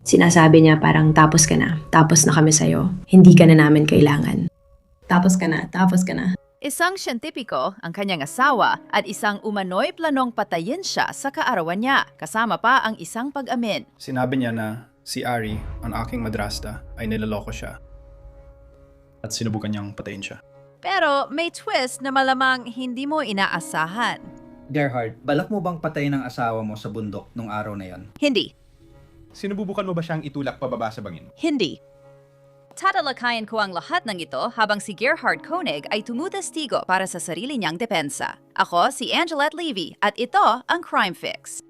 Sinasabi niya parang tapos na kami sa'yo, hindi ka na namin kailangan. Tapos ka na. Isang siyentipiko ang kanyang asawa at isang umano'y planong patayin siya sa kaarawan niya, kasama pa ang isang pag-amin. Sinabi niya na si Ari, ang aking madrasta, ay niloloko siya. At sinubukan niyang patayin siya. Pero may twist na malamang hindi mo inaasahan. Gerhard, balak mo bang patayin ang asawa mo sa bundok nung araw na yon? Hindi. Sinubukan mo ba siyang itulak pababa sa bangin? Hindi. Tatalakayin ko ang lahat ng ito habang si Gerhard Koenig ay tumutestigo para sa sarili niyang depensa. Ako si Angelette Levy at ito ang Crime Fix.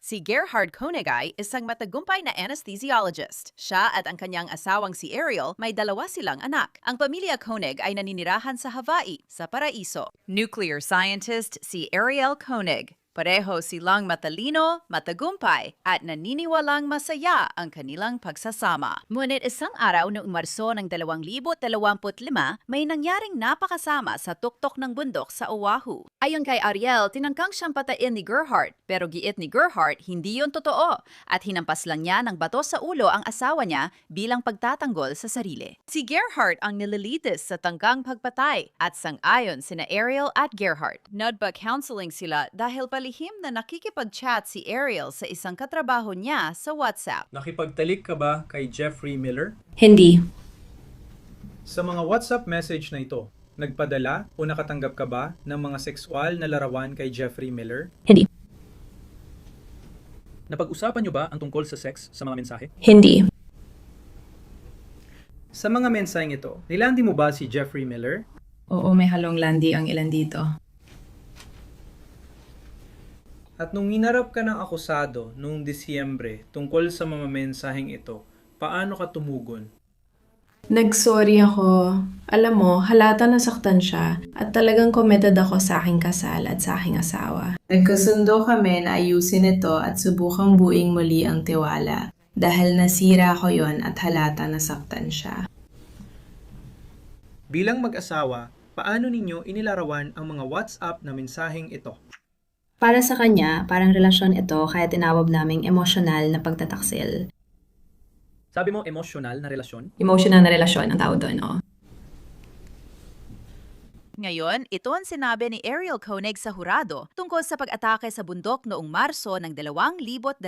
Si Gerhard Koenig ay isang matagumpay na anesthesiologist. Siya at ang kanyang asawang si Ariel may dalawa silang anak. Ang pamilya Koenig ay naninirahan sa Hawaii, sa Paraiso. Nuclear scientist si Ariel Koenig. Pareho silang matalino, matagumpay, at naniniwalang masaya ang kanilang pagsasama. Ngunit isang araw noong Marso ng 2025, may nangyaring napakasama sa tuktok ng bundok sa Oahu. Ayon kay Ariel, tinangkang siyang patayin ni Gerhard, pero giit ni Gerhard, hindi yun totoo, at hinampas lang niya ng bato sa ulo ang asawa niya bilang pagtatanggol sa sarili. Si Gerhard ang nililitis sa tangkang pagpatay, at sang-ayon sina Ariel at Gerhard. Nagpa-counseling sila dahil palihim na nakikipag-chat si Ariel sa isang katrabaho niya sa WhatsApp. Nakipagtalik ka ba kay Jeffrey Miller? Hindi. Sa mga WhatsApp message na ito, nagpadala o nakatanggap ka ba ng mga sexual na larawan kay Jeffrey Miller? Hindi. Napag-usapan niyo ba ang tungkol sa sex sa mga mensahe? Hindi. Sa mga mensaheng ito, nilandi mo ba si Jeffrey Miller? Oo, may halong landi ang ilan dito. At nung hinarap ka ng akusado noong Disyembre tungkol sa mga mensaheng ito, paano ka tumugon? Nagsorry ako. Alam mo, halata nasaktan siya at talagang committed ako sa aking kasal at sa aking asawa. Nagkasundo kami na ayusin ito at subukang buing muli ang tiwala dahil nasira ko yon at halata nasaktan siya. Bilang mag-asawa, paano ninyo inilarawan ang mga WhatsApp na mensaheng ito? Para sa kanya, parang relasyon ito kaya tinawag naming emosyonal na pagtataksil. Sabi mo emosyonal na relasyon? Emosyonal na relasyon ang tawag doon, oo. Ngayon, ito ang sinabi ni Ariel Koenig sa hurado tungkol sa pag-atake sa bundok noong Marso ng 2025.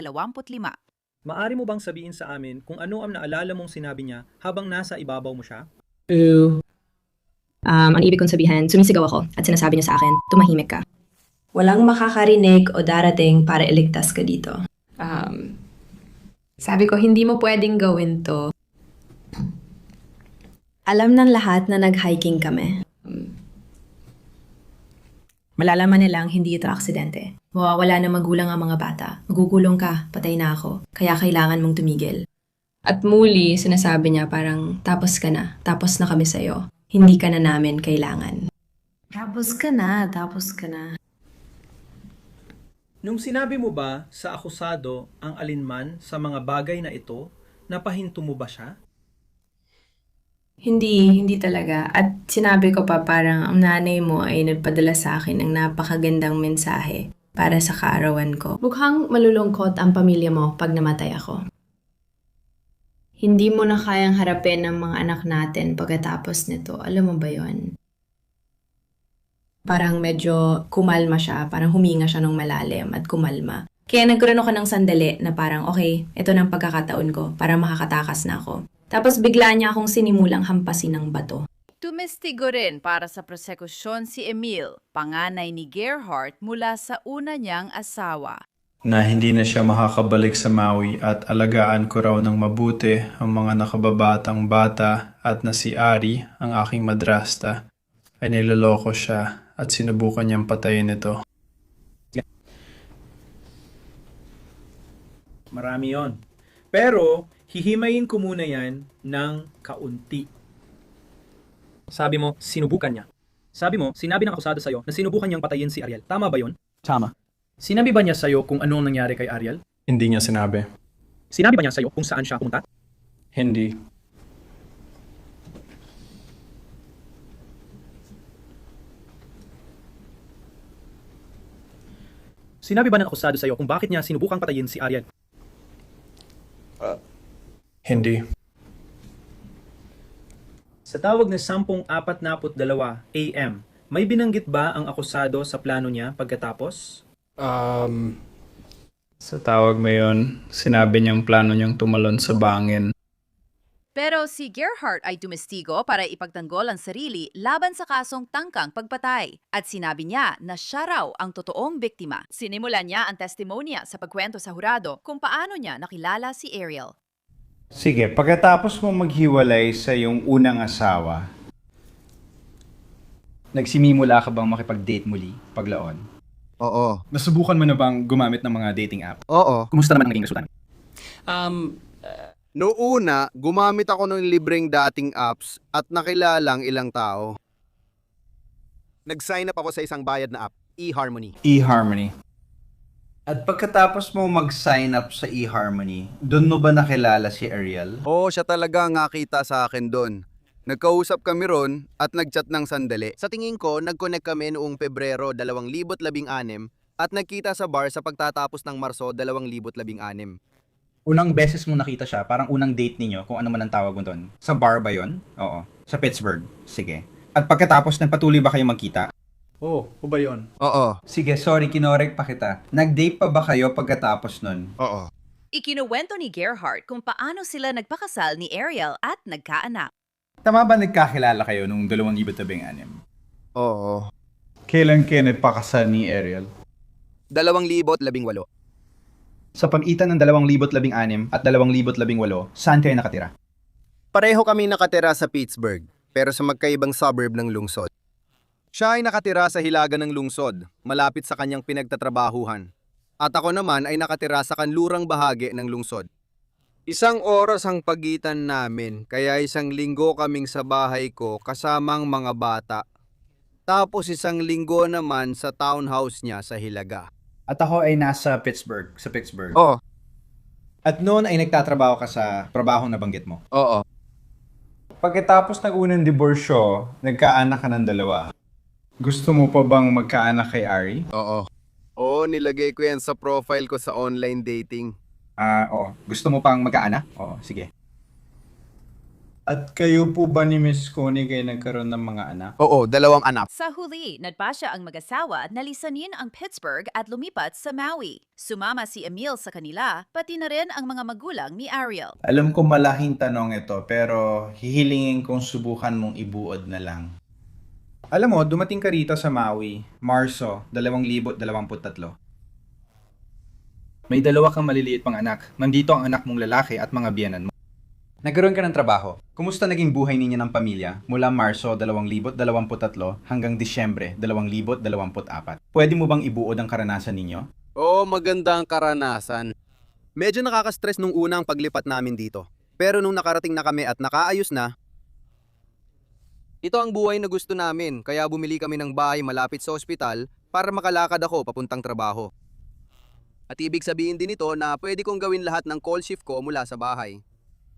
Maari mo bang sabihin sa amin kung ano ang naalala mong sinabi niya habang nasa ibabaw mo siya? Ang ibig kong sabihin, sumisigaw ako at sinasabi niya sa akin, tumahimik ka. Walang makakarinig o darating para iligtas ka dito. Sabi ko, hindi mo pwedeng gawin to. Alam ng lahat na nag-hiking kami. Malalaman nilang hindi ito aksidente. Mawawala na magulang ang mga bata. Magugulong ka, patay na ako. Kaya kailangan mong tumigil. At muli, sinasabi niya parang, tapos na kami sa'yo. Hindi ka na namin kailangan. Tapos ka na. Nung sinabi mo ba sa akusado ang alinman sa mga bagay na ito, napahinto mo ba siya? Hindi talaga. At sinabi ko pa parang ang nanay mo ay nagpadala sa akin ng napakagandang mensahe para sa kaarawan ko. Mukhang malulungkot ang pamilya mo pag namatay ako. Hindi mo na kayang harapin ang mga anak natin pagkatapos nito. Alam mo ba yon? Parang medyo kumalma siya, parang huminga siya ng malalim at kumalma. Kaya nagkaroon ako ng sandali na parang okay, ito na ang pagkakataon ko para makakatakas na ako. Tapos bigla niya akong sinimulang hampasin ng bato. Tumestigo rin para sa prosekusyon si Emil, panganay ni Gerhard mula sa una niyang asawa. Na hindi na siya makakabalik sa Maui at alagaan ko raw ng mabuti ang mga nakababatang bata at na si Ari, ang aking madrasta, ay niloloko siya at sinubukan niyang patayin ito. Marami yon. Pero, hihimayin ko muna yan ng kaunti. Sabi mo, sinubukan niya. Sabi mo, sinabi ng akusado sa'yo na sinubukan niyang patayin si Ariel. Tama ba yon? Tama. Sinabi ba niya sa'yo kung ano ang nangyari kay Ariel? Hindi niya sinabi. Sinabi ba niya sa'yo kung saan siya pumunta? Hindi. Sinabi ba ng akusado sa'yo kung bakit niya sinubukang patayin si Ariel? Hindi. Sa tawag na 10:42 AM, may binanggit ba ang akusado sa plano niya pagkatapos? Sa tawag mo yun, sinabi niyang plano niyang tumalon sa bangin. Pero si Gerhardt ay tumestigo para ipagtanggol ang sarili laban sa kasong tangkang pagpatay. At sinabi niya na siya raw ang totoong biktima. Sinimulan niya ang testimonya sa pagkwento sa hurado kung paano niya nakilala si Ariel. Sige, pagkatapos mo maghiwalay sa iyong unang asawa, nagsimimula ka bang makipag-date muli paglaon? Oo. Nasubukan mo na bang gumamit ng mga dating app? Oo. Kumusta naman ang naging resulta? Noong una, gumamit ako ng libreng dating apps at nakilalang ilang tao. Nag-sign up ako sa isang bayad na app, eHarmony. eHarmony. At pagkatapos mo mag-sign up sa eHarmony, doon mo ba nakilala si Ariel? Oo, siya talaga ang nakita sa akin doon. Nagkausap kami ron at nagchat ng sandali. Sa tingin ko, nag-connect kami noong Pebrero 2016 at nagkita sa bar sa pagtatapos ng Marso 2016. Unang beses mo nakita siya, parang unang date ninyo, kung ano man ang tawag mo doon. Sa bar ba yon? Oo. Sa Pittsburgh. Sige. At pagkatapos, nagpatuloy ba kayo magkita? Oh, o ba yun? Oo. Sige, sorry, kinorek pa kita. Nag-date pa ba kayo pagkatapos nun? Oo. Ikinuwento ni Gerhardt kung paano sila nagpakasal ni Ariel at nagkaanak. Tama ba nagkakilala kayo nung 2016? Oo. Kailan kayo nagpakasal ni Ariel? 2018. Sa pagitan ng 2016 at 2018, saan kayo nakatira? Pareho kami nakatira sa Pittsburgh, pero sa magkaibang suburb ng lungsod. Siya ay nakatira sa hilaga ng lungsod, malapit sa kanyang pinagtatrabahuhan. At ako naman ay nakatira sa kanlurang bahagi ng lungsod. 1 oras ang pagitan namin, kaya 1 linggo kaming sa bahay ko kasamang mga bata. Tapos 1 linggo naman sa townhouse niya sa Hilaga. At ako ay nasa Pittsburgh, sa Pittsburgh. Oo. At noon ay nagtatrabaho ka sa trabahong nabanggit mo. Oo. Pagkatapos ng unang diborsyo, nagkaanak ka ng 2. Gusto mo pa bang magkaanak kay Ari? Oo. Oo, nilagay ko yan sa profile ko sa online dating. Oo. Gusto mo pang magkaanak? Oo, sige. At kayo po ba ni Miss Coney kayo nagkaroon ng mga anak? Oo, 2 anak. Sa huli, nagpasya ang mag-asawa na lisanin ang Pittsburgh at lumipat sa Maui. Sumama si Emil sa kanila, pati na rin ang mga magulang ni Ariel. Alam ko malaking tanong ito, pero hihilingin kong subukan mong ibuod na lang. Alam mo, dumating ka rito sa Maui, Marso 2023. May 2 kang maliliit pang anak. Nandito ang anak mong lalaki at mga biyenan mo. Nagkaroon ka ng trabaho. Kumusta naging buhay ninyo ng pamilya mula Marso 2023 hanggang Disyembre 2024? Pwede mo bang ibuod ang karanasan ninyo? Oo, maganda ang karanasan. Medyo nakaka-stress nung unang paglipat namin dito. Pero nung nakarating na kami at nakaayos na, ito ang buhay na gusto namin, kaya bumili kami ng bahay malapit sa ospital para makalakad ako papuntang trabaho. At ibig sabihin din ito na pwede kong gawin lahat ng call shift ko mula sa bahay.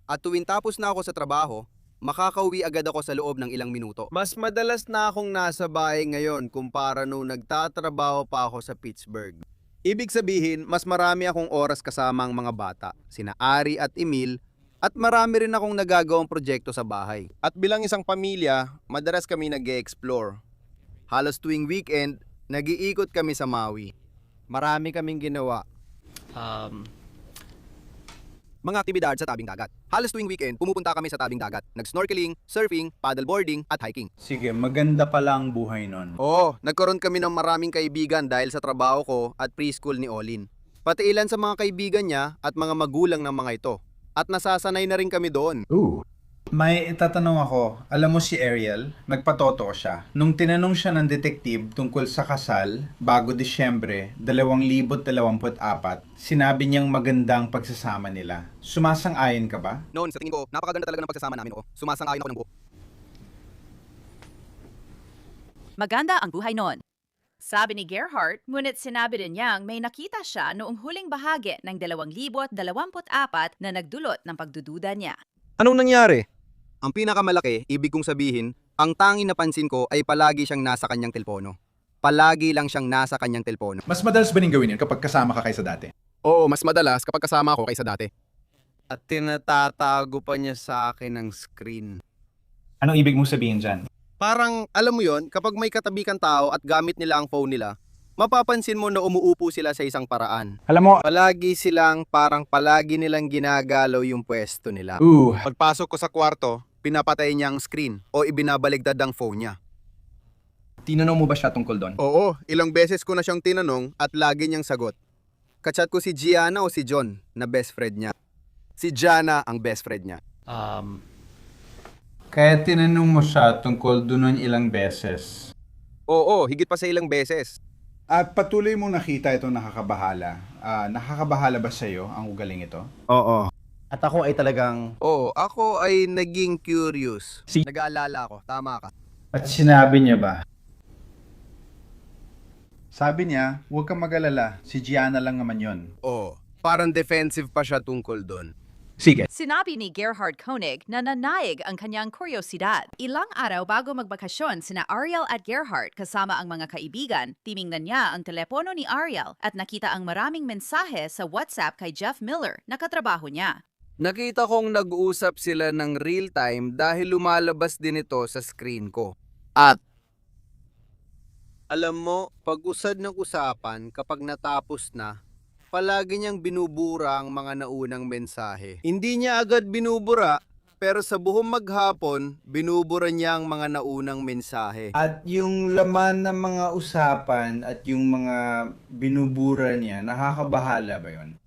At tuwing tapos na ako sa trabaho, makakauwi agad ako sa loob ng ilang minuto. Mas madalas na akong nasa bahay ngayon kumpara nung nagtatrabaho pa ako sa Pittsburgh. Ibig sabihin, mas marami akong oras kasama ang mga bata, sina Ari at Emil, at marami rin akong nagagawang proyekto sa bahay. At bilang isang pamilya, madalas kami nag-e-explore. Halos tuwing weekend, nag-iikot kami sa Maui. Marami kaming ginawa. Mga aktibidad sa tabing dagat. Halos tuwing weekend, pumupunta kami sa tabing dagat. Nag-snorkeling, surfing, paddleboarding, at hiking. Sige, maganda pala ang buhay nun. Oo, nagkaroon kami ng maraming kaibigan dahil sa trabaho ko at preschool ni Olin. Pati ilan sa mga kaibigan niya at mga magulang ng mga ito. At nasasanay na rin kami doon. May itatanong ako, alam mo si Ariel, nagpatotoo siya. Nung tinanong siya ng detective tungkol sa kasal, bago Disyembre 2024, sinabi niyang magandang pagsasama nila. Sumasang-ayon ka ba? Noon, sa tingin ko, napakaganda talaga ng pagsasama namin. Sumasang-ayon ako ng buo. Maganda ang buhay noon. Sabi ni Gerhardt, ngunit sinabi rin niyang may nakita siya noong huling bahagi ng 2024 na nagdulot ng pagdududa niya. Anong nangyari? Ang pinakamalaki, ibig kong sabihin, ang tanging napansin ko ay palagi siyang nasa kanyang telepono. palagi lang siyang nasa kanyang telepono. Mas madalas ba ning gawin yun kapag kasama ka kaysa dati? Oo, mas madalas kapag kasama ako kaysa dati. At tinatatago pa niya sa akin ang screen. Anong ibig mong sabihin dyan? Parang, alam mo yon, kapag may katabi kang tao at gamit nila ang phone nila, mapapansin mo na umuupo sila sa isang paraan. Alam mo, Palagi nilang ginagalaw yung pwesto nila. Pagpasok ko sa kwarto, pinapatay niya ang screen o ibinabaligtad ang phone niya. Tinanong mo ba siya tungkol doon? Oo, ilang beses ko na siyang tinanong at lagi niyang sagot. Kachat ko si Gianna o si John na best friend niya. Si Gianna ang best friend niya. kaya tinanong mo siya tungkol doon ilang beses. Oo, higit pa sa ilang beses. At patuloy mong nakita itong nakakabahala. Nakakabahala ba sa'yo ang ugaling ito? Oo. At ako ay talagang... Oo, ako ay naging curious. Si- Nag-aalala ako, tama ka. At sinabi niya ba? Sabi niya, huwag kang mag-alala. Si Gianna lang naman yon. Oo, parang defensive pa siya tungkol doon. Sige. Sinabi ni Gerhard Koenig na nanaig ang kanyang kuryosidad. Ilang araw bago magbakasyon sina Ariel at Gerhard kasama ang mga kaibigan, tiningnan niya ang telepono ni Ariel at nakita ang maraming mensahe sa WhatsApp kay Jeff Miller na katrabaho niya. Nakita kong nag-uusap sila ng real time dahil lumalabas din ito sa screen ko. At alam mo, pag-usad ng usapan kapag natapos na, palagi niyang binubura ang mga naunang mensahe. Hindi niya agad binubura, pero sa buong maghapon, binubura niya ang mga naunang mensahe. At yung laman ng mga usapan at yung mga binubura niya, nakakabahala ba yon?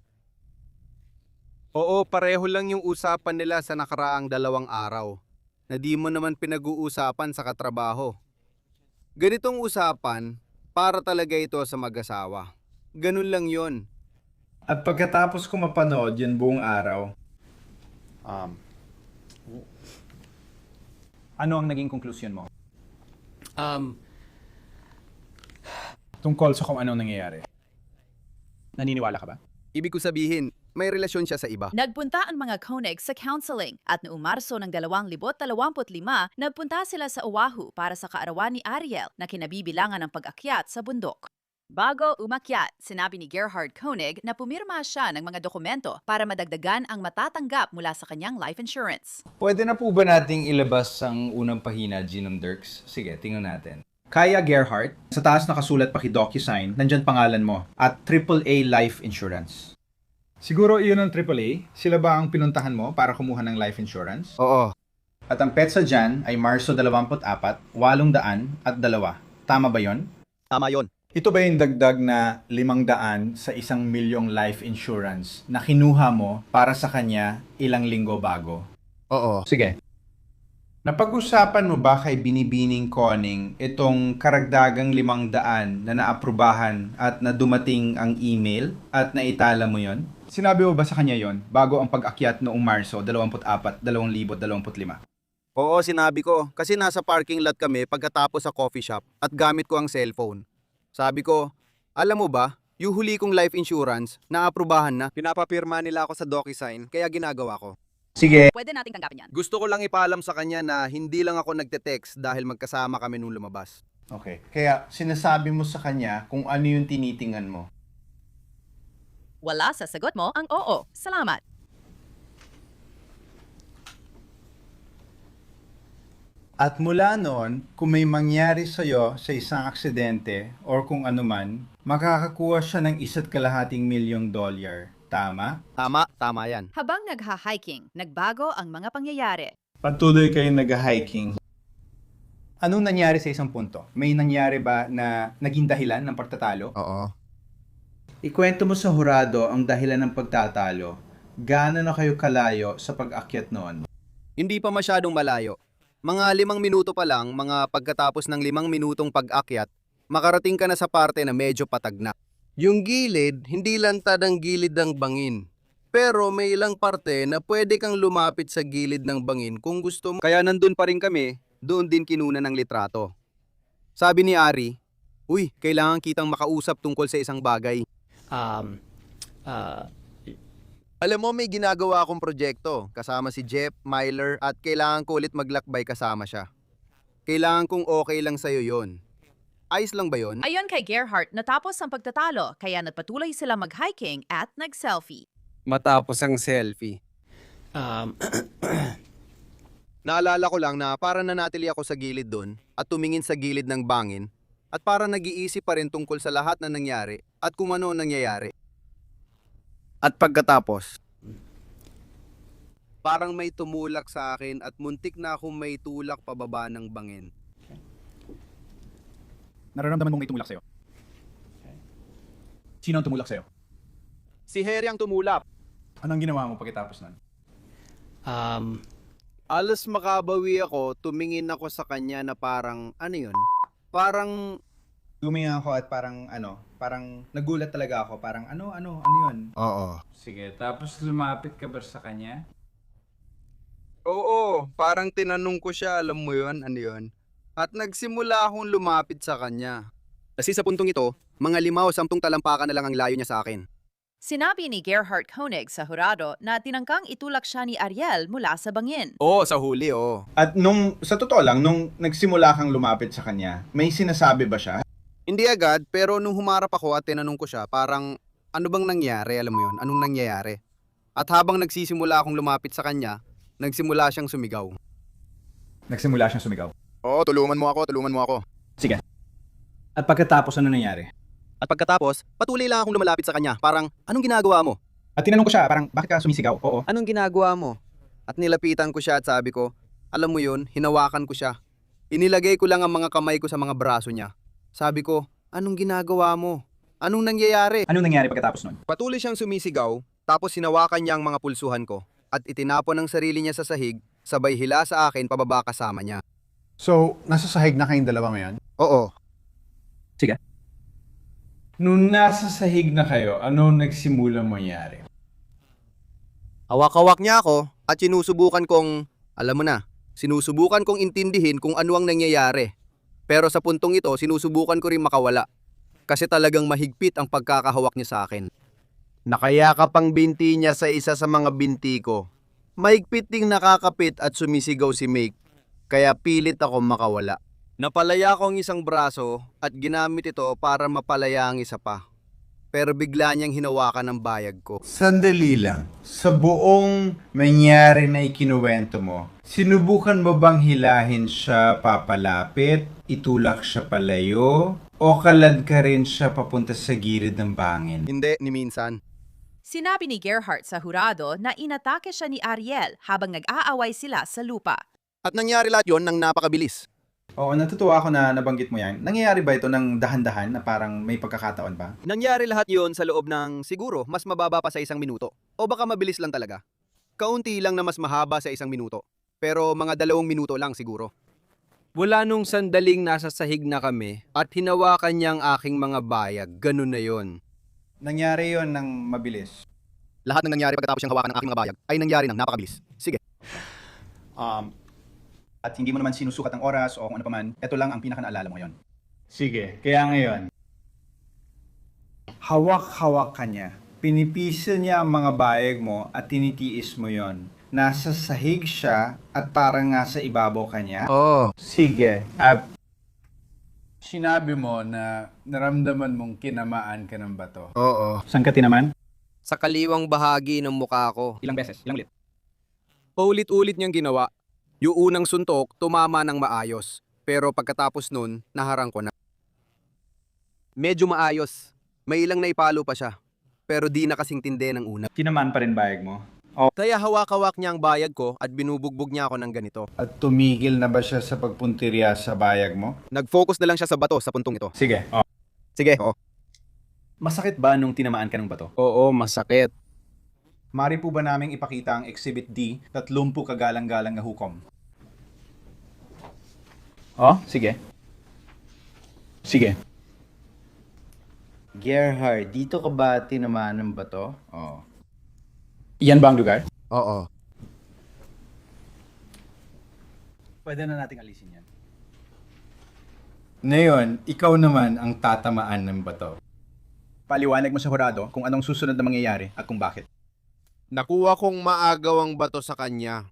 Oo, pareho lang yung usapan nila sa nakaraang 2 araw, na di mo naman pinag-uusapan sa katrabaho. Ganitong usapan, para talaga ito sa mag-asawa. Ganun lang yon. At pagkatapos ko mapanood yun buong araw, Ano ang naging konklusyon mo? Tungkol sa kung anong nangyayari. Naniniwala ka ba? Ibig ko sabihin, may relasyon siya sa iba. Nagpunta ang mga Koenig sa counseling at noong Marso ng 2025, nagpunta sila sa Oahu para sa kaarawan ni Ariel na kinabibilangan ng pag-akyat sa bundok. Bago umakyat, sinabi ni Gerhard Koenig na pumirma siya ng mga dokumento para madagdagan ang matatanggap mula sa kanyang life insurance. pwede na po ba nating ilabas ang unang pahina, Ginom Dirks? Sige, tingnan natin. Kaya Gerhard, sa taas nakasulat paki-DocuSign, nandyan pangalan mo at AAA Life Insurance. Siguro iyon ang AAA. Sila ba ang pinuntahan mo para kumuha ng life insurance? Oo. At ang petsa dyan ay Marso 24, 800 at 2. Tama ba yon? Tama yon. Ito ba yung dagdag na 500 sa 1,000,000 life insurance na kinuha mo para sa kanya ilang linggo bago? Oo. Sige. Napag-usapan mo ba kay Binibining Koning itong karagdagang 500 na naaprubahan at na dumating ang email at naitala mo yon? Sinabi mo ba sa kanya yon bago ang pag-akyat noong Marso 24, 2025? Oo, sinabi ko. Kasi nasa parking lot kami pagkatapos sa coffee shop at gamit ko ang cellphone. Sabi ko, alam mo ba, yung huli kong life insurance, naaprubahan na. Pinapapirma nila ako sa DocuSign, kaya ginagawa ko. Sige. Pwede nating tanggapin yan. Gusto ko lang ipaalam sa kanya na hindi lang ako nagte-text dahil magkasama kami nung lumabas. Okay. Kaya sinasabi mo sa kanya kung ano yung tinitingan mo. Wala sa sagot mo ang oo. Salamat. At mula noon, kung may mangyari sa'yo sa isang aksidente or kung anuman, makakakuha siya ng $1.2 million. Tama? Tama yan. Habang nagha-hiking, nagbago ang mga pangyayari. Patuloy kayong nag-hiking. Anong nangyari sa isang punto? May nangyari ba na naging dahilan ng pagtatalo? Oo. Ikwento mo sa hurado ang dahilan ng pagtatalo. Gaano na kayo kalayo sa pag-akyat noon? Hindi pa masyadong malayo. Mga 5 minuto pa lang, mga pagkatapos ng 5 minutong pag-akyat, makarating ka na sa parte na medyo patag na. Yung gilid, hindi lantad ang gilid ng bangin. Pero may ilang parte na pwede kang lumapit sa gilid ng bangin kung gusto mo. Kaya nandun pa rin kami, doon din kinuna ng litrato. Sabi ni Ari, uy, kailangan kitang makausap tungkol sa isang bagay. Alam mo, may ginagawa akong proyekto kasama si Jeff, Myler at kailangan ko ulit maglakbay kasama siya. Kailangan kong okay lang sa'yo yon. Ayos lang ba yon? Ayon kay Gerhardt, natapos ang pagtatalo kaya nagpatuloy sila mag-hiking at nag-selfie. Matapos ang selfie. Naalala ko lang na para nanatili ako sa gilid doon at tumingin sa gilid ng bangin at para nag-iisip pa rin tungkol sa lahat na nangyari at kung ano ang nangyayari. At pagkatapos, parang may tumulak sa akin at muntik na akong may tulak pababa ng bangin. Nararamdaman mong may tumulak sa'yo. Sino ang tumulak sa'yo? Si Harry ang tumulak. Anong ginawa mo pagkatapos nun? Alas makabawi ako, tumingin ako sa kanya na parang, ano yun? Parang, Tumingin ako at parang nagulat talaga ako. Parang ano yun? oo. Sige, tapos lumapit ka ba sa kanya? Oo, parang tinanong ko siya, alam mo yun, ano yun? At nagsimula akong lumapit sa kanya. Kasi sa puntong ito, mga 5 o 10 talampakan na lang ang layo niya sa akin. Sinabi ni Gerhardt Koenig sa hurado na tinangkang itulak siya ni Ariel mula sa bangin. Oo, sa huli, oo. At sa totoo lang, nung nagsimula kang lumapit sa kanya, may sinasabi ba siya? Hindi agad, pero nung humarap ako at tinanong ko siya, parang ano bang nangyari, alam mo yun, anong nangyayari? At habang nagsisimula akong lumapit sa kanya, nagsimula siyang sumigaw. Nagsimula siyang sumigaw. Oo, tulungan mo ako. Sige. At pagkatapos, ano nangyari? At pagkatapos, patuloy lang akong lumalapit sa kanya, parang anong ginagawa mo? At tinanong ko siya, parang bakit ka sumisigaw? Oo. Anong ginagawa mo? At nilapitan ko siya at sabi ko, alam mo yun, hinawakan ko siya. Inilagay ko lang ang mga kamay ko sa mga braso niya. Sabi ko, anong ginagawa mo? Anong nangyayari? Anong nangyari pagkatapos nun? Patuloy siyang sumisigaw, tapos hinawakan niya ang mga pulsuhan ko at itinapon ang sarili niya sa sahig, sabay hila sa akin pababa kasama niya. So, nasa sahig na kayong dalawa ngayon? Oo. Sige. Nung nasa sahig na kayo, ano nagsimula mangyari? Hawak-hawak niya ako at sinusubukan kong, alam mo na, sinusubukan kong intindihin kung ano ang nangyayari. Pero sa puntong ito, sinusubukan ko rin makawala. Kasi talagang mahigpit ang pagkakahawak niya sa akin. Nakayakap ang binti niya sa isa sa mga binti ko. Mahigpit ding nakakapit at sumisigaw si Make, kaya pilit ako makawala. Napalaya ko ang isang braso at ginamit ito para mapalaya ang isa pa. Pero bigla niyang hinawakan ang bayag ko. Sandali lang. Sa buong nangyari na ikinuwento mo, sinubukan mo bang hilahin siya papalapit, itulak siya palayo, o kalad ka rin siya papunta sa gilid ng bangin? Hindi, ni minsan. Sinabi ni Gerhardt sa hurado na inatake siya ni Ariel habang nag-aaway sila sa lupa. At nangyari lahat yon nang napakabilis. Oo, natutuwa ako na nabanggit mo yan. Nangyayari ba ito ng dahan-dahan na parang may pagkakataon ba? Nangyari lahat yon sa loob ng siguro mas mababa pa sa 1 minuto. O baka mabilis lang talaga. Kaunti lang na mas mahaba sa 1 minuto. Pero mga 2 minuto lang siguro. Wala nung sandaling nasa sahig na kami at hinawakan niya ang aking mga bayag. Ganun na yon. Nangyari yon ng mabilis. Lahat ng nangyari pagkatapos siyang hawakan ng aking mga bayag ay nangyari ng napakabilis. Sige. At hindi mo naman sinusukat ang oras o kung ano paman, ito lang ang pinaka-naalala mo ngayon. Sige, kaya ngayon, hawak-hawak ka niya. Pinipisil niya ang mga bayag mo at tinitiis mo yon. Nasa sahig siya at parang nasa ibabaw ka niya. Oo. Sige. Sinabi mo na naramdaman mong kinamaan ka ng bato. Oo. Saan ka tinaman? Sa kaliwang bahagi ng mukha ko. Ilang beses? Ilang ulit? Paulit-ulit niyang ginawa. Yung unang suntok, tumama ng maayos. Pero pagkatapos nun, naharang ko na. Medyo maayos. May ilang naipalo pa siya. Pero di na kasing tindi ng una. Tinaman pa rin bayag mo? Kaya hawak-hawak niya ang bayag ko at binubugbog niya ako ng ganito. At tumigil na ba siya sa pagpuntirya sa bayag mo? Nag-focus na lang siya sa bato sa puntong ito. Sige. Sige, oo. Masakit ba nung tinamaan ka ng bato? Oo, masakit. Mari po ba naming ipakita ang Exhibit D, 30 kagalang-galang na hukom? Sige. Sige. Gerhard, dito ka ba tinamaan ng bato? Oo. Iyan ba ang lugar? Oo. Pwede na nating alisin yan. Ngayon, ikaw naman ang tatamaan ng bato. Paliwanag mo sa hurado kung anong susunod na mangyayari at kung bakit. Nakuha kong maagaw ang bato sa kanya.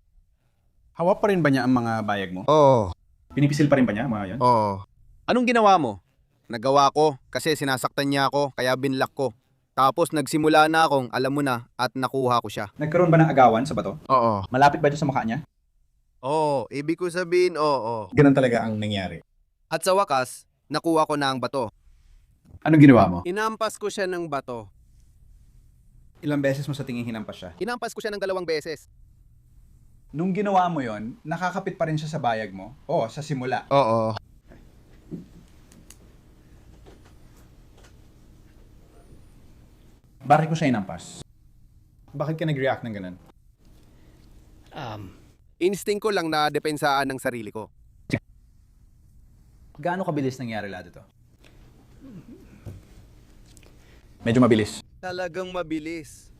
Hawak pa rin ba niya ang mga bayag mo? Oo. Pinipisil pa rin ba niya ang mga yan? Oo. Anong ginawa mo? Nagawa ko kasi sinasaktan niya ako kaya binlock ko. Tapos nagsimula na akong alam mo na at nakuha ko siya. Nagkaroon ba ng agawan sa bato? Oo. Malapit ba ito sa mukha niya? Oo, ibig ko sabihin oo. Ganun talaga ang nangyari. At sa wakas, nakuha ko na ang bato. Anong ginawa mo? Inampas ko siya ng bato. Ilang beses mo sa tingin hinampas siya? Inampas ko siya ng 2 beses. Nung ginawa mo yon, nakakapit pa rin siya sa bayag mo? Oo, sa simula. Oo. Bakit ko siya inampas? Bakit ka nag-react ng ganun? Instinct ko lang na depensaan ng sarili ko. Gaano kabilis nangyari lahat ito? Medyo mabilis. Talagang mabilis.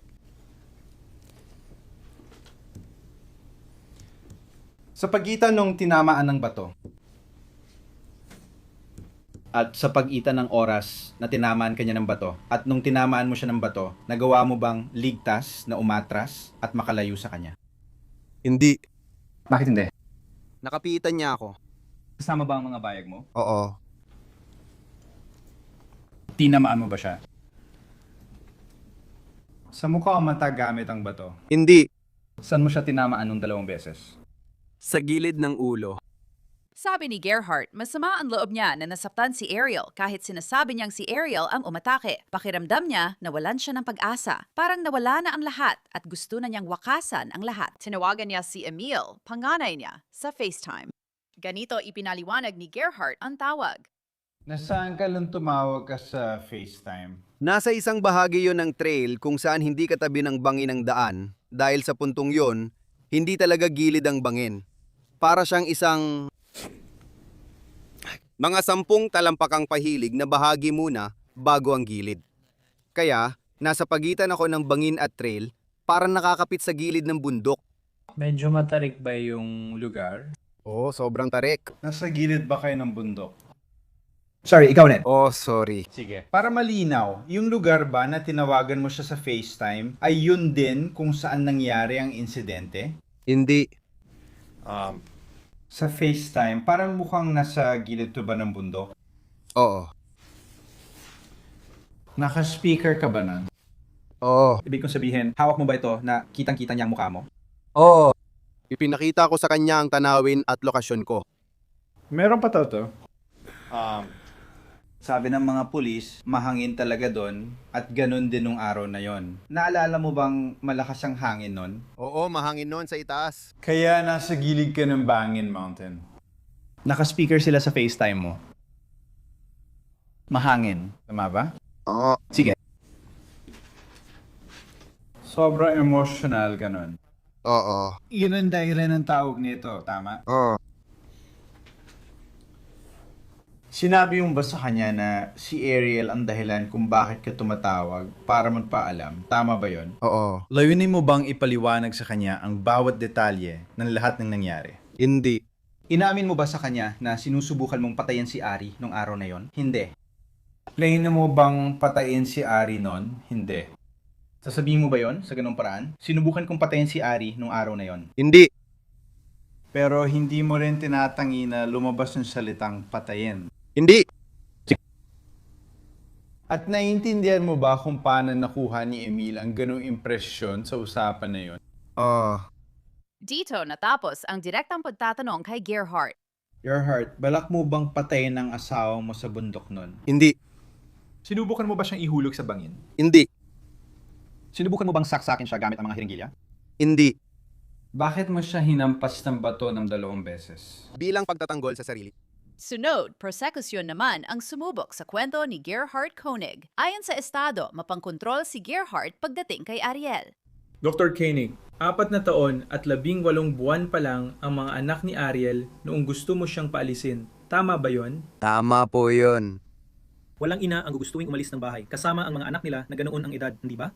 Sa pagitan ng tinamaan ng bato at sa pagitan ng oras na tinamaan kanya ng bato at nung tinamaan mo siya ng bato, nagawa mo bang ligtas na umatras at makalayo sa kanya? Hindi. Bakit hindi? Nakapitan niya ako. Kasama ba ang mga bayag mo? Oo. Tinamaan mo ba siya? Sa mukha o mata gamit ang bato? Hindi. Saan mo siya tinamaan ng 2 beses? Sa gilid ng ulo. Sabi ni Gerhardt, masama ang loob niya na nasaktan si Ariel kahit sinasabi niyang si Ariel ang umatake. Pakiramdam niya nawalan siya ng pag-asa. Parang nawala na ang lahat at gusto na niyang wakasan ang lahat. Tinawagan niya si Emil, panganay niya, sa FaceTime. Ganito ipinaliwanag ni Gerhardt ang tawag. Nasaan ka lang tumawag ka sa FaceTime? Nasa isang bahagi yon ng trail kung saan hindi katabi ng bangin ng daan. Dahil sa puntong yon, hindi talaga gilid ang bangin. Para siyang isang mga 10 talampakang pahilig na bahagi muna bago ang gilid. Kaya, nasa pagitan ako ng bangin at trail, para nakakapit sa gilid ng bundok. Medyo matarik ba yung lugar? Oh, sobrang tarik. Nasa gilid ba kayo ng bundok? Sorry, ikaw Ned. Oh, sorry. Sige. Para malinaw, yung lugar ba na tinawagan mo siya sa FaceTime ay yun din kung saan nangyari ang insidente? Hindi. Sa FaceTime, parang mukhang nasa gilid to ba ng bundok? Oo. Naka-speaker ka ba nun? Oo. Ibig kong sabihin, hawak mo ba ito na kitang-kita niya ang mukha mo? Oo. Ipinakita ko sa kanya ang tanawin at lokasyon ko. Meron pa to. Sabi ng mga pulis, mahangin talaga doon at ganun din nung araw na yon. Naalala mo bang malakas ang hangin nun? Oo, mahangin noon sa itaas. Kaya nasa gilid ka ng Bangin Mountain. Naka-speaker sila sa FaceTime mo. Mahangin. Tama ba? Oo. Sige. Sobrang emotional ka nun. Oo. Yun ang dahilan ng tawag nito, tama? Oo. Sinabi mo ba sa kanya na si Ariel ang dahilan kung bakit ka tumatawag para magpaalam? Tama ba yon? Oo. Layunin mo bang ipaliwanag sa kanya ang bawat detalye ng lahat ng nangyari? Hindi. Inamin mo ba sa kanya na sinusubukan mong patayin si Ari nung araw na yon? Hindi. Layunin mo bang patayin si Ari nun? Hindi. Sasabihin mo ba yon sa ganung paraan? Sinubukan kong patayin si Ari nung araw na yon. Hindi. Pero hindi mo rin tinatangi na lumabas ng salitang patayin. Hindi. At naiintindihan mo ba kung paano nakuha ni Emil ang ganong impresyon sa usapan na yon? Oo. Dito natapos ang direktang pagtatanong kay Gerhardt. Gerhardt, balak mo bang patayin ang asawa mo sa bundok nun? Hindi. Sinubukan mo ba siyang ihulog sa bangin? Hindi. Sinubukan mo bang saksakin siya gamit ang mga hiringgilya? Hindi. Bakit mo siya hinampas ng bato ng 2 beses? Bilang pagtatanggol sa sarili. Sunod, prosekusyon naman ang sumubok sa kwento ni Gerhardt Koenig. Ayon sa estado, mapangkontrol si Gerhardt pagdating kay Ariel. Dr. Koenig, 4 na taon at 18 buwan pa lang ang mga anak ni Ariel noong gusto mo siyang paalisin. Tama ba yon? Tama po yun. Walang ina ang gugustuhin umalis ng bahay kasama ang mga anak nila na ganoon ang edad, hindi ba?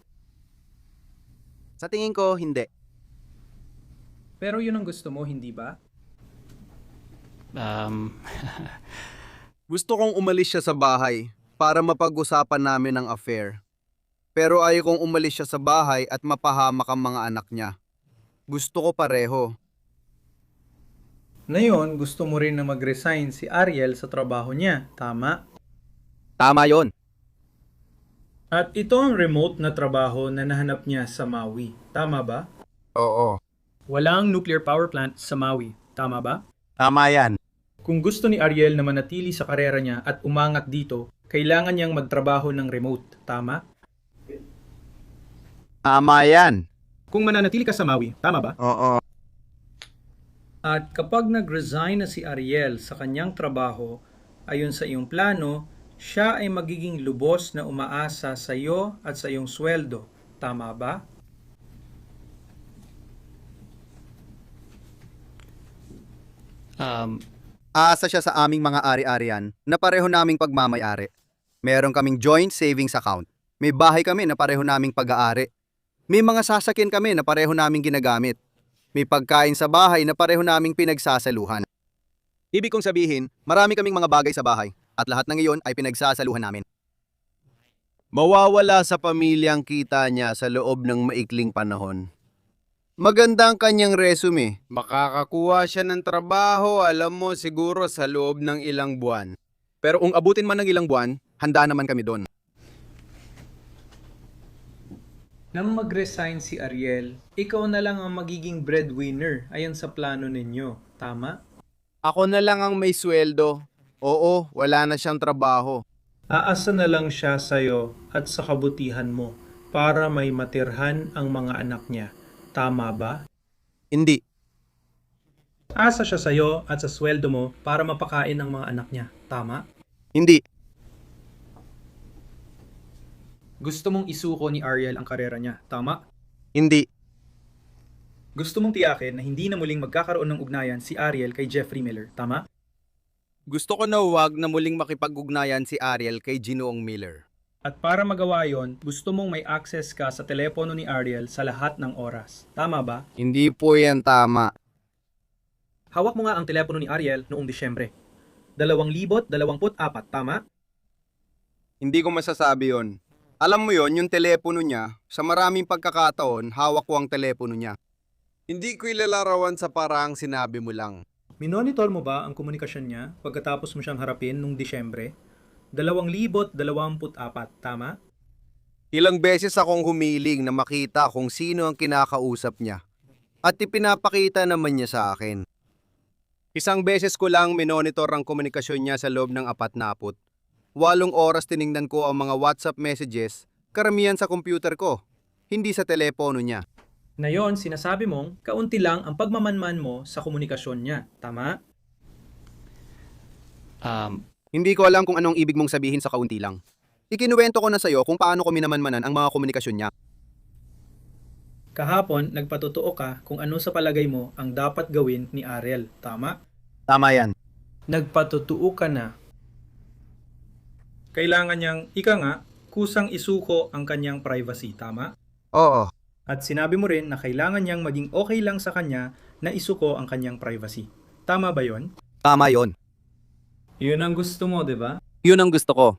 Sa tingin ko, hindi. Pero yun ang gusto mo, hindi ba? Gusto kong umalis siya sa bahay para mapag-usapan namin ang affair. Pero ayaw kong umalis siya sa bahay at mapahamak ang mga anak niya. Gusto ko pareho. Ngayon, gusto mo rin na mag-resign si Ariel sa trabaho niya, tama? Tama yon. At ito ang remote na trabaho na nahanap niya sa Maui. Tama ba? Oo. Walang nuclear power plant sa Maui. Tama ba? Tama yan. Kung gusto ni Ariel na manatili sa karera niya at umangat dito, kailangan niyang magtrabaho ng remote. Tama? Tama yan. Kung mananatili ka sa Maui, tama ba? Oo. At kapag nag-resign na si Ariel sa kanyang trabaho, ayon sa iyong plano, siya ay magiging lubos na umaasa sa iyo at sa iyong sweldo. Tama ba? Aasa siya sa aming mga ari-arian na pareho naming pagmamayari. Meron kaming joint savings account. May bahay kami na pareho naming pag-aari. May mga sasakyan kami na pareho naming ginagamit. May pagkain sa bahay na pareho naming pinagsasaluhan. Ibig kong sabihin, marami kaming mga bagay sa bahay at lahat ng iyon ay pinagsasaluhan namin. Mawawala sa pamilyang kita niya sa loob ng maikling panahon. Maganda ang kanyang resume. Makakakuha siya ng trabaho, alam mo, siguro sa loob ng ilang buwan. Pero kung abutin man ng ilang buwan, handa naman kami doon. Nang mag-resign si Ariel, ikaw na lang ang magiging breadwinner ayon sa plano ninyo. Tama? Ako na lang ang may sweldo. Oo, wala na siyang trabaho. Aasa na lang siya sa'yo at sa kabutihan mo para may matirhan ang mga anak niya. Tama ba? Hindi. Asa siya sa'yo at sa sweldo mo para mapakain ang mga anak niya. Tama? Hindi. Gusto mong isuko ni Ariel ang karera niya. Tama? Hindi. Gusto mong tiyakin na hindi na muling magkakaroon ng ugnayan si Ariel kay Jeffrey Miller. Tama? Gusto ko na wag na muling makipag-ugnayan si Ariel kay Ginoong Miller. At para magawa yon, gusto mong may access ka sa telepono ni Ariel sa lahat ng oras. Tama ba? Hindi po yan tama. Hawak mo nga ang telepono ni Ariel noong Disyembre. 2024, tama? Hindi ko masasabi yon. Alam mo yon, yung telepono niya, sa maraming pagkakataon, hawak ko ang telepono niya. Hindi ko ilalarawan sa paraang sinabi mo lang. Minonitor mo ba ang komunikasyon niya pagkatapos mo siyang harapin noong Disyembre? 2024, tama? Ilang beses akong humiling na makita kung sino ang kinakausap niya. At ipinapakita naman niya sa akin. Isang beses ko lang minonitor ang komunikasyon niya sa loob ng 40. 8 oras tiningnan ko ang mga WhatsApp messages, karamihan sa computer ko, hindi sa telepono niya. Na yon, sinasabi mong kaunti lang ang pagmamanman mo sa komunikasyon niya. Tama? Hindi ko alam kung anong ibig mong sabihin sa kaunti lang. Ikinuwento ko na sa'yo kung paano ko minamanmanan ang mga komunikasyon niya. Kahapon, nagpatotoo ka kung ano sa palagay mo ang dapat gawin ni Ariel. Tama? Tama yan. Nagpatotoo ka na. Kailangan niyang, kusang isuko ang kanyang privacy. Tama? Oo. At sinabi mo rin na kailangan niyang maging okay lang sa kanya na isuko ang kanyang privacy. Tama ba yon? Tama yon. Yun ang gusto mo, di ba? Yun ang gusto ko.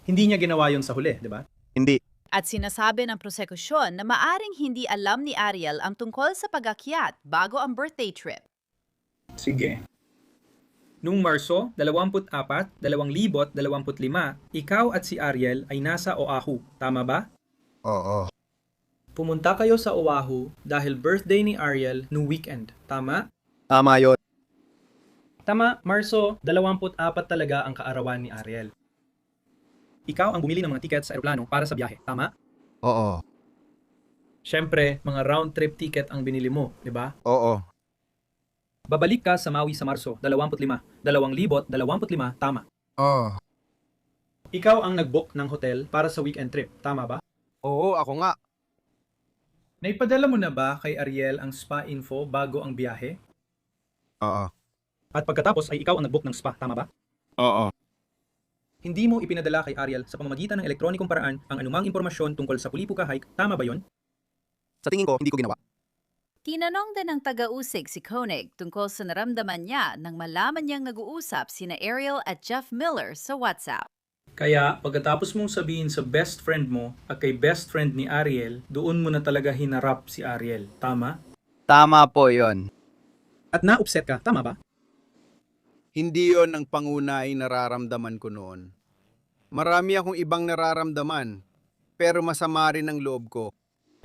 Hindi niya ginawa yon sa huli, di ba? Hindi. At sinasabi ng prosekusyon na maaring hindi alam ni Ariel ang tungkol sa pag-akyat bago ang birthday trip. Sige. Noong Marso 24, 2025, ikaw at si Ariel ay nasa Oahu. Tama ba? Oo. Pumunta kayo sa Oahu dahil birthday ni Ariel noong weekend. Tama? Tama yon. Tama, Marso 24 talaga ang kaarawan ni Ariel. Ikaw ang bumili ng mga ticket sa eroplano para sa biyahe. Tama? Oo. Siyempre, mga round trip ticket ang binili mo, di ba? Oo. Babalik ka sa Maui sa Marso 25, 2025, tama? Oo. Ikaw ang nag-book ng hotel para sa weekend trip, tama ba? Oo, ako nga. Naipadala mo na ba kay Ariel ang spa info bago ang biyahe? Oo. At pagkatapos ay ikaw ang nag-book ng spa, tama ba? Oo. Hindi mo ipinadala kay Ariel sa pamamagitan ng elektronikong paraan ang anumang impormasyon tungkol sa Pulipuka Hike, tama ba yon? Sa tingin ko, hindi ko ginawa. Tinanong din ng taga-usig si Koenig tungkol sa naramdaman niya nang malaman niyang nag-uusap sina Ariel at Jeff Miller sa WhatsApp. Kaya pagkatapos mong sabihin sa best friend mo at kay best friend ni Ariel, doon mo na talaga hinarap si Ariel, tama? Tama po yon. At na-upset ka, tama ba? Hindi yon ang pangunahing nararamdaman ko noon. Marami akong ibang nararamdaman, pero masama rin ang loob ko.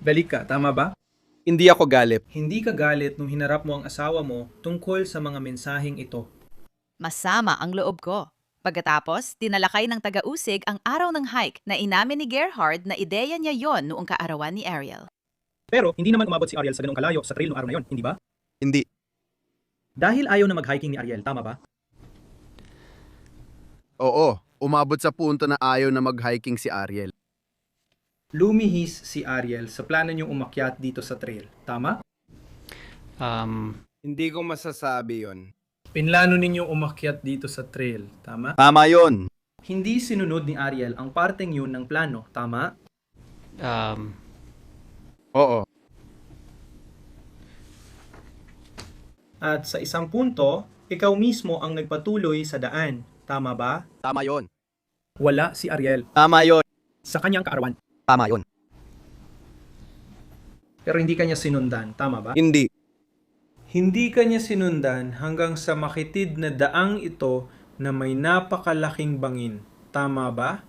Balik ka, tama ba? Hindi ako galit. Hindi ka galit nung hinarap mo ang asawa mo tungkol sa mga mensaheng ito. Masama ang loob ko. Pagkatapos, tinalakay ng taga-usig ang araw ng hike na inamin ni Gerhard na ideya niya yon noong kaarawan ni Ariel. Pero hindi naman umabot si Ariel sa ganung kalayo sa trail noong araw na yon, hindi ba? Hindi. Dahil ayaw na mag-hiking ni Ariel, tama ba? Oo, umabot sa punto na ayaw na mag-hiking si Ariel. Lumihis si Ariel sa plano niyong umakyat dito sa trail, tama? Hindi ko masasabi yon. Pinlano ninyong umakyat dito sa trail, tama? Tama yon. Hindi sinunod ni Ariel ang parteng yun ng plano, tama? Oo. At sa isang punto, ikaw mismo ang nagpatuloy sa daan, tama ba? Tama yon. Wala si Ariel Tama yon. sa kanyang kaarawan, Tama yon. pero hindi kanya sinundan, tama ba? Hindi. Hindi kanya sinundan hanggang sa makitid na daang ito na may napakalaking bangin. Tama ba?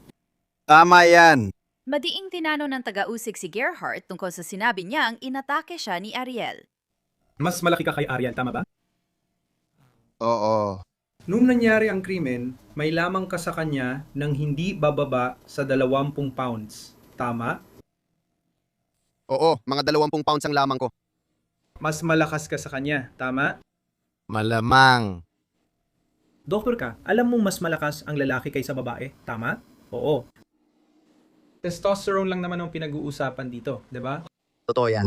Tama yan. Madiing tinano ng taga-usig si Gerhard tungkol sa sinabi niyang inatake siya ni Ariel. Mas malaki ka kay Ariel, tama ba? Oo. Nung nangyari ang krimen, may lamang ka sa kanya ng hindi bababa sa 20 pounds. Tama? Oo, mga 20 pounds ang lamang ko. Mas malakas ka sa kanya. Tama? Malamang. Doktor ka, alam mong mas malakas ang lalaki kaysa babae, tama? Oo. Testosterone lang naman ang pinag-uusapan dito, di ba? Totoo yan.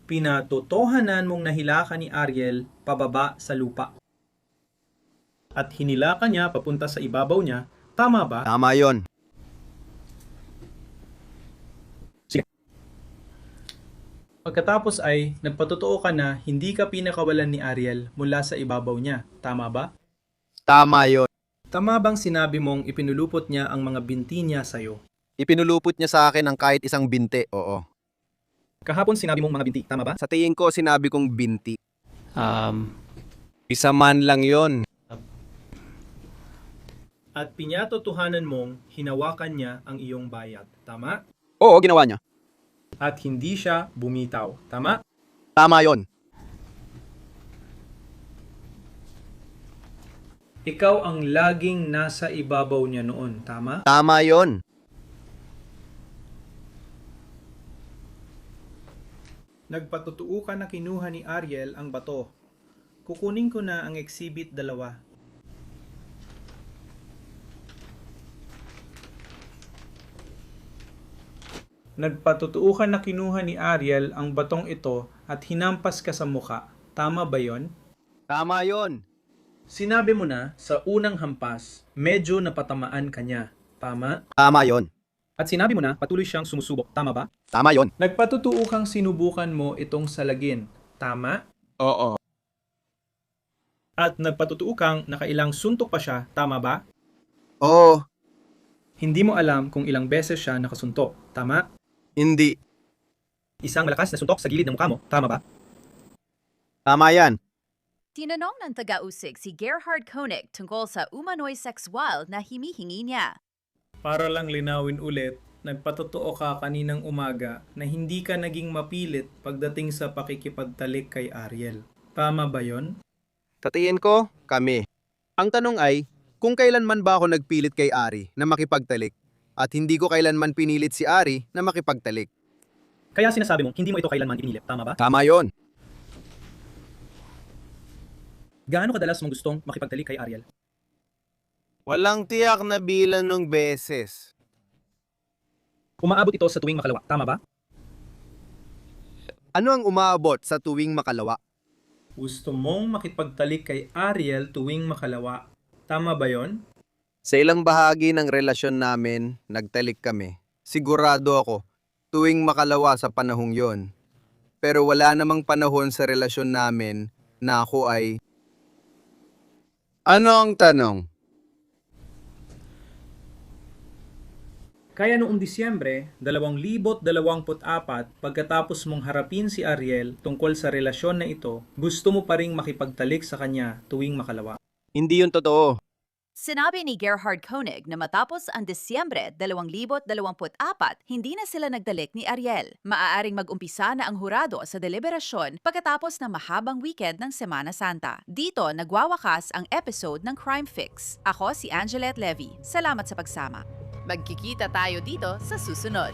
Pinatotohanan mong nahilakan ni Ariel pababa sa lupa. At hinilakan niya papunta sa ibabaw niya, tama ba? Tama yon. Pagkatapos ay nagpatotoo ka na hindi ka pinakawalan ni Ariel mula sa ibabaw niya, tama ba? Tama yon. Tama bang sinabi mong ipinulupot niya ang mga binti niya sa'yo? Ipinulupot niya sa akin ang kahit isang binte. Oo. Kahapon sinabi mong mga binti, tama ba? Sa tingin ko, sinabi kong binti. Isa man lang yon. At pinatotohanan mong hinawakan niya ang iyong bayat, tama? Oo, ginawa niya. At hindi siya bumitaw, tama? Tama yon. Ikaw ang laging nasa ibabaw niya noon. Tama? Tama yon. Nagpatutuo ka na kinuha ni Ariel ang bato. Kukunin ko na ang exhibit 2. Nagpatutuo ka na kinuha ni Ariel ang batong ito at hinampas ka sa muka. Tama ba yon? Tama yon. Sinabi mo na sa unang hampas, medyo napatamaan ka niya, tama? Tama yon. At sinabi mo na patuloy siyang sumusubok, tama ba? Tama yon. Nagpatutuo kang sinubukan mo itong salagin. Tama? Oo. At nagpatutuo kang nakailang suntok pa siya, tama ba? Oo. Hindi mo alam kung ilang beses siya nakasuntok, tama? Hindi. Isang malakas na suntok sa gilid ng mukha mo, tama ba? Tama yan. Tinanong ng taga-usig si Gerhard Koenig tungkol sa umano'y sexual na hinihingi niya. Para lang linawin ulit, nagpatotoo ka kaninang umaga na hindi ka naging mapilit pagdating sa pakikipagtalik kay Ariel. Tama ba yon? Tatiin ko, kami. Ang tanong ay, kung kailanman ba ako nagpilit kay Ari na makipagtalik at hindi ko kailanman pinilit si Ari na makipagtalik. Kaya sinasabi mo, hindi mo ito kailanman ipinilit, tama ba? Tama yon. Gaano kadalas mong gustong makipagtalik kay Ariel? Walang tiyak na bilang ng beses. Umaabot ito sa tuwing makalawa, tama ba? Ano ang umaabot sa tuwing makalawa? Gusto mong makipagtalik kay Ariel tuwing makalawa. Tama ba yon? Sa ilang bahagi ng relasyon namin, nagtalik kami. Sigurado ako, tuwing makalawa sa panahong yon. Pero wala namang panahon sa relasyon namin na ako ay... Ano ang tanong? Kaya noong Disyembre 2024, pagkatapos mong harapin si Ariel tungkol sa relasyon na ito, gusto mo pa ring makipagtalik sa kanya tuwing makalawa. Hindi yun totoo. Sinabi ni Gerhard Koenig na matapos ang Disyembre 2024, hindi na sila nagdalik ni Ariel. Maaaring mag-umpisa na ang hurado sa deliberasyon pagkatapos ng mahabang weekend ng Semana Santa. Dito nagwawakas ang episode ng Crime Fix. Ako si Angelette Levy. Salamat sa pagsama. Magkikita tayo dito sa susunod.